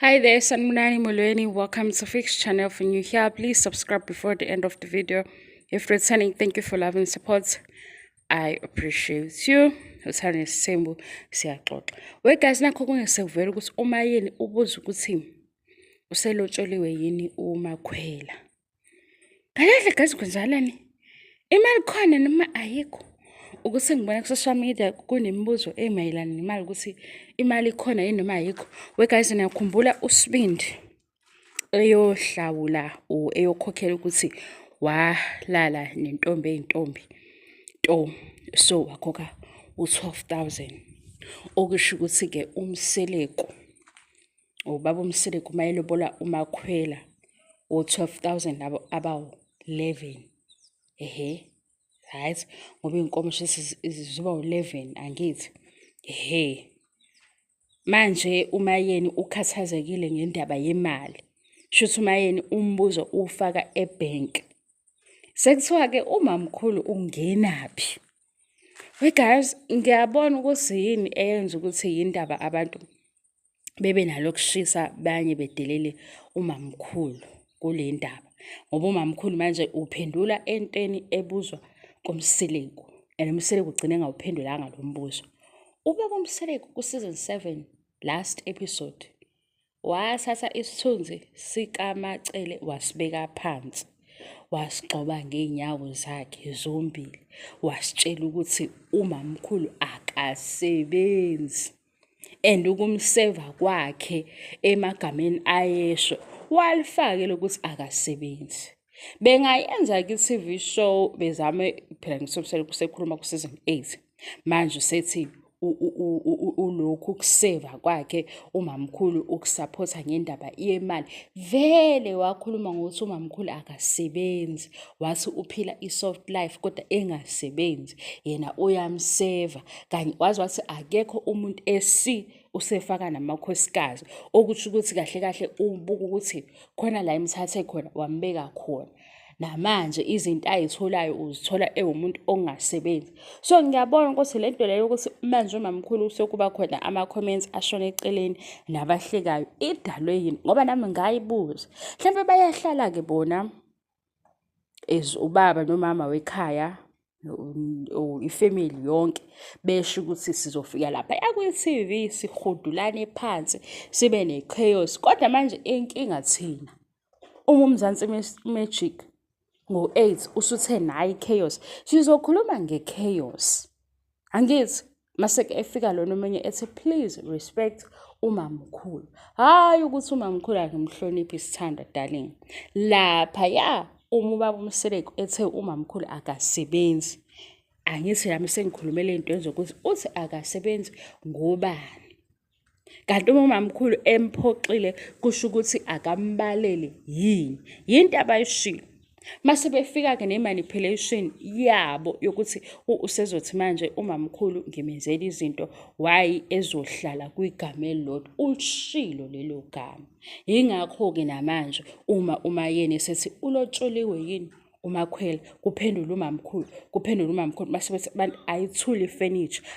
Hi there, Sanmunani Mulweni. Welcome to Fix channel. For new here, please subscribe before the end of the video. If returning, thank you for love and support. I appreciate you. Uthani Sembu siyaxoxa. We guys, nakho kungesevela ukuthi uma yini ubuza ukuthi uselotsholiwe yini uMakhwela. Ngalahle guys kwenzakalani? Imali khona noma ayikho? Ukuthi ngibona ku-social media kunemibuzo emayelana nemali ukuthi imali ikhona yini noma ayikho. We guys, niyakhumbula uSibindi eyohlawula eyokhokhela ukuthi walala nentombi eyintombi nto, so wakhokha u-12,000. Okusho ukuthi ke uMseleko, ubaba uMseleko mayelobola uMakhwela u-12,000 labo abawu-11. Right, ngoba iy'nkomo ziba u-11 angithi. Manje uMayeni ukhathazekile ngendaba yemali. Shuthi uMayeni umbuzo ufaka ebhenki. Sekuthiwa-ke umamkhulu ungenaphi? We guys, ngiyabona ukuthi yini eyenza ukuthi yindaba abantu bebe nalokushisa banye bedelele umamkhulu kule ndaba. Ngoba umamkhulu manje uphendula entweni ebuzwa kuMseleko, and uMseleko ugcine engawuphendulanga lo mbuzo. Ubaba uMseleko ku-season 7 last episode wathatha isithunzi sikaMacele wasibeka phansi, wasigxoba ngey'nyawo zakhe zombili, wasitshela ukuthi umamkhulu akasebenzi, and ukumseva kwakhe emagameni ayesho walifake lokuthi akasebenzi. Bengayenza ki-TV show bezame phela ngisoMseleko kusekhuluma ku-season 8. Manje usethi ulokhu ukuseva kwakhe umamkhulu ukusaphotha ngendaba yemali. Vele wakhuluma ngokuthi umamkhulu akasebenzi, wathi uphila i-soft life kodwa engasebenzi, yena uyamseva kanye wathi akekho umuntu usefaka namakhosikazi, okusho ukuthi kahle kahle ubuka ukuthi khona la imthathe khona wambeka khona. Namanje izinto ayitholayo uzithola ewumuntu ongasebenzi. So ngiyabona ukuthi le nto leyo ukuthi manje umamkhulu sekuba khona ama-comments ashona eceleni nabahlekayo idalwe yini, ngoba nami ngayibuza. Mhlawumbe bayahlala-ke bona as ubaba nomama wekhaya ifamily yonke besho ukuthi sizofika lapha yakwi-TV sihudulane phansi sibe ne-chaos, kodwa manje inkinga thina uMzansi Magic ngo-8 usuthe nayi chaos, sizokhuluma nge-chaos angithi. Mase-ke efika lona omunye ethi please respect umamkhulu, hhayi ukuthi umamkhulu akimhloniphi isithanda darling. Lapha ubaba uMseleko ethe umamkhulu akasebenzi, angithi nami sengikhulumela iy'nto zokuthi uthi akasebenzi ngobani, kanti umamkhulu emphoxile kusho ukuthi akambalele yini, yinto abayishilo. Mase befika-ke ne-manipulation yabo yokuthi usezothi manje umamkhulu ngimenzela izinto, why ezohlala kwigama elilodwa, ulishilo lelo gama. Yingakho-ke namanje uma uMayeni esethi ulotsholiwe yini uMakhwela, kuphendula umamkhulu, mase bethi abantu ayithule ifurniture.